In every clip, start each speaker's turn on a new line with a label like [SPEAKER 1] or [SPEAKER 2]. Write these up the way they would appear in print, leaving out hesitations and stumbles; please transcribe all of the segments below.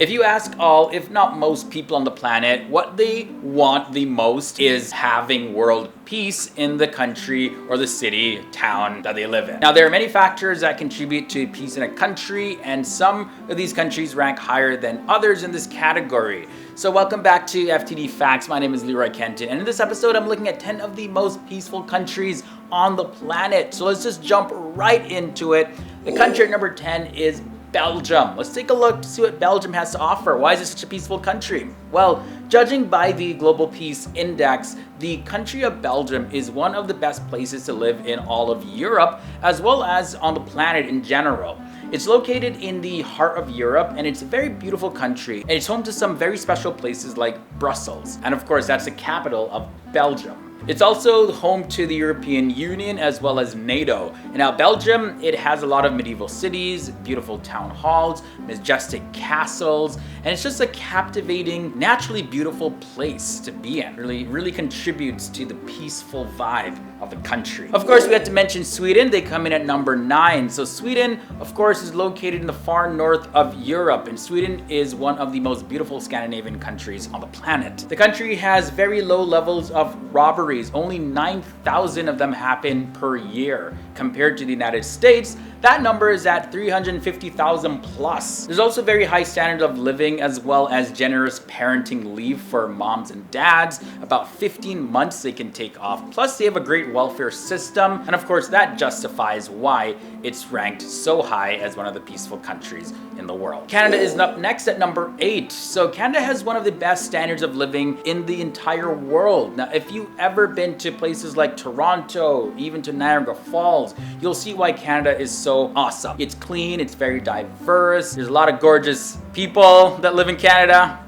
[SPEAKER 1] If you ask all, if not most people on the planet, what they want the most is having world peace in the country or the city, town that they live in. Now, there are many factors that contribute to peace in a country, and some of these countries rank higher than others in this category. So welcome back to FTD Facts. My name is Leroy Kenton, and in this episode, I'm looking at 10 of the most peaceful countries on the planet. So let's just jump right into it. The country at number 10 is Belgium. Let's take a look to see what Belgium has to offer. Why is it such a peaceful country? Well, judging by the Global Peace Index, the country of Belgium is one of the best places to live in all of Europe, as well as on the planet in general. It's located in the heart of Europe, and it's a very beautiful country, and it's home to some very special places like Brussels. And of course, that's the capital of Belgium. It's also home to the European Union as well as NATO. And now Belgium, it has a lot of medieval cities, beautiful town halls, majestic castles, and it's just a captivating, naturally beautiful place to be in. Really contributes to the peaceful vibe of the country. Of course, we have to mention Sweden. They come in at number 9. So Sweden, of course, is located in the far north of Europe, and Sweden is one of the most beautiful Scandinavian countries on the planet. The country has very low levels of robbery. Only 9,000 of them happen per year. Compared to the United States, that number is at 350,000 plus. There's also very high standard of living as well as generous parenting leave for moms and dads. About 15 months they can take off. Plus they have a great welfare system. And of course that justifies why it's ranked so high as one of the peaceful countries in the world. Canada is up next at number 8. So Canada has one of the best standards of living in the entire world. Now, if you've ever been to places like Toronto, even to Niagara Falls, you'll see why Canada is so awesome. It's clean, it's very diverse, there's a lot of gorgeous people that live in Canada.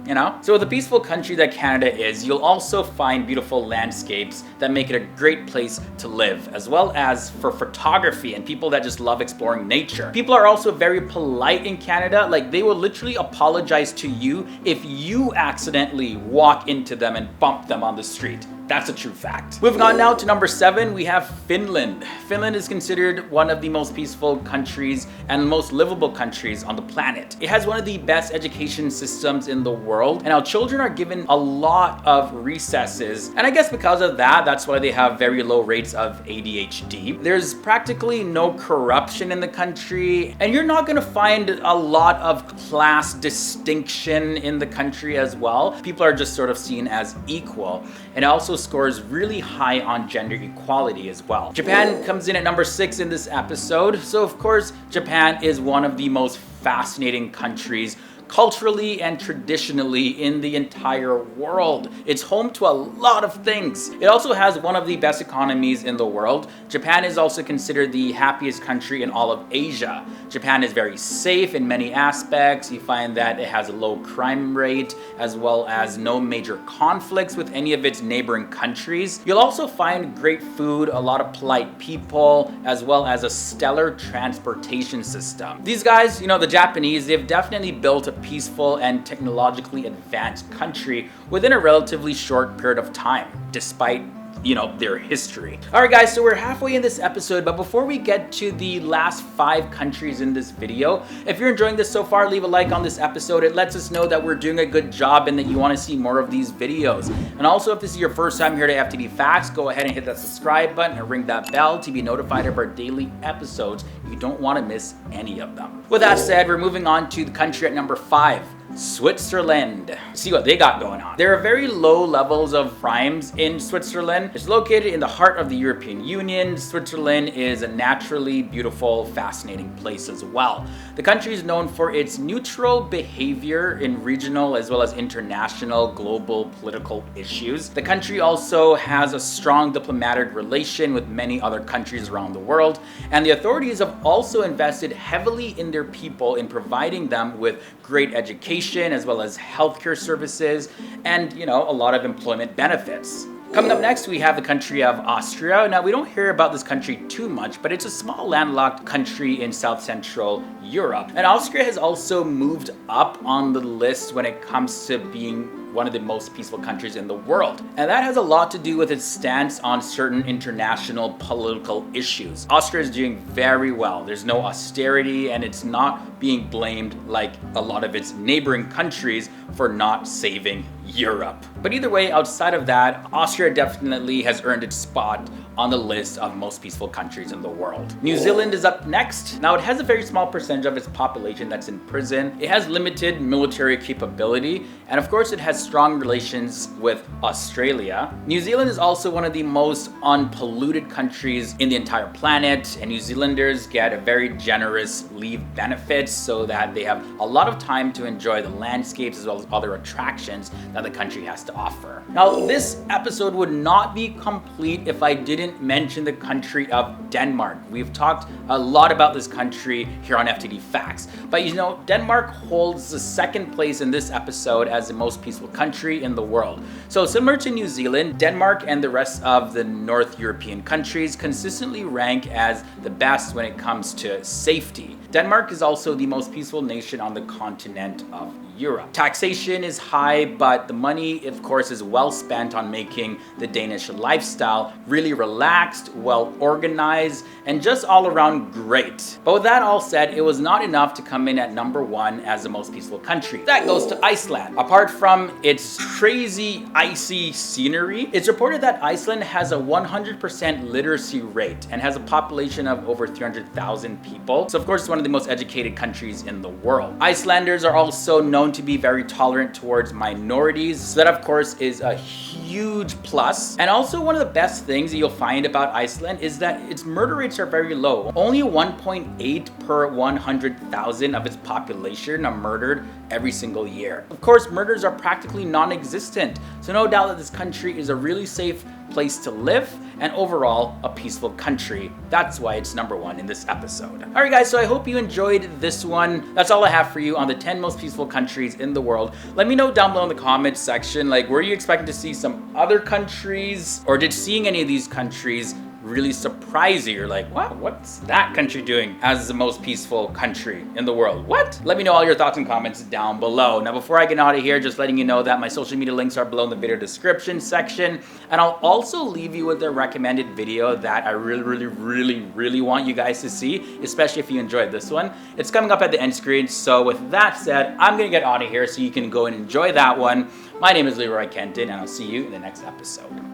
[SPEAKER 1] You know? So with the peaceful country that Canada is, you'll also find beautiful landscapes that make it a great place to live, as well as for photography and people that just love exploring nature. People are also very polite in Canada. Like, they will literally apologize to you if you accidentally walk into them and bump them on the street. That's a true fact. Moving on now to number 7, we have Finland. Finland is considered one of the most peaceful countries and most livable countries on the planet. It has one of the best education systems in the world, and our children are given a lot of recesses. And I guess because of that, that's why they have very low rates of ADHD. There's practically no corruption in the country, and you're not gonna find a lot of class distinction in the country as well. People are just sort of seen as equal. And also scores really high on gender equality as well. Japan comes in at number 6 in this episode. So of course, Japan is one of the most fascinating countries culturally and traditionally in the entire world. It's home to a lot of things. It also has one of the best economies in the world. Japan is also considered the happiest country in all of Asia. Japan is very safe in many aspects. You find that it has a low crime rate as well as no major conflicts with any of its neighboring countries. You'll also find great food, a lot of polite people, as well as a stellar transportation system. These guys, the Japanese, they've definitely built a peaceful and technologically advanced country within a relatively short period of time, despite their history. All right, guys, so we're halfway in this episode, but before we get to the last 5 countries in this video, if you're enjoying this so far, leave a like on this episode. It lets us know that we're doing a good job and that you want to see more of these videos. And also, if this is your first time here to FTD Facts, go ahead and hit that subscribe button and ring that bell to be notified of our daily episodes. You don't want to miss any of them. With that said, we're moving on to the country at number 5. Switzerland. See what they got going on. There are very low levels of crimes in Switzerland. It's located in the heart of the European Union. Switzerland is a naturally beautiful, fascinating place as well. The country is known for its neutral behavior in regional as well as international global political issues. The country also has a strong diplomatic relation with many other countries around the world, and the authorities have also invested heavily in their people in providing them with great education as well as healthcare services and, a lot of employment benefits. Coming up next, we have the country of Austria. Now, we don't hear about this country too much, but it's a small landlocked country in South Central Europe. And Austria has also moved up on the list when it comes to being one of the most peaceful countries in the world. And that has a lot to do with its stance on certain international political issues. Austria is doing very well. There's no austerity, and it's not being blamed like a lot of its neighboring countries for not saving Europe. But either way, outside of that, Austria definitely has earned its spot on the list of most peaceful countries in the world. New Zealand is up next. Now, it has a very small percentage of its population that's in prison. It has limited military capability, and of course it has strong relations with Australia. New Zealand is also one of the most unpolluted countries in the entire planet, and New Zealanders get a very generous leave benefits so that they have a lot of time to enjoy the landscapes as well as other attractions that the country has to offer. Now, this episode would not be complete if I didn't mention the country of Denmark. We've talked a lot about this country here on FTD Facts, but you know, Denmark holds the second place in this episode as the most peaceful country in the world. So similar to New Zealand, Denmark and the rest of the North European countries consistently rank as the best when it comes to safety. Denmark is also the most peaceful nation on the continent of Europe. Taxation is high, but the money, of course, is well spent on making the Danish lifestyle really relaxed, well organized, and just all around great. But with that all said, it was not enough to come in at number 1 as the most peaceful country. That goes to Iceland. Apart from its crazy icy scenery, it's reported that Iceland has a 100% literacy rate and has a population of over 300,000 people. So of course, it's one of the most educated countries in the world. Icelanders are also known to be very tolerant towards minorities. So that of course is a huge plus. And also one of the best things that you'll find about Iceland is that its murder rates are very low. Only 1.8 per 100,000 of its population are murdered every single year. Of course, murders are practically non-existent. So no doubt that this country is a really safe place to live and overall a peaceful country. That's why it's number 1 in this episode. All right guys, so I hope you enjoyed this one. That's all I have for you on the 10 most peaceful countries in the world. Let me know down below in the comments section, like, were you expecting to see some other countries, or did seeing any of these countries really surprise you? You're like, wow, what's that country doing as the most peaceful country in the world? What? Let me know all your thoughts and comments down below. Now, before I get out of here, just letting you know that my social media links are below in the video description section. And I'll also leave you with a recommended video that I really want you guys to see, especially if you enjoyed this one. It's coming up at the end screen. So with that said, I'm gonna get out of here so you can go and enjoy that one. My name is Leroy Kenton, and I'll see you in the next episode.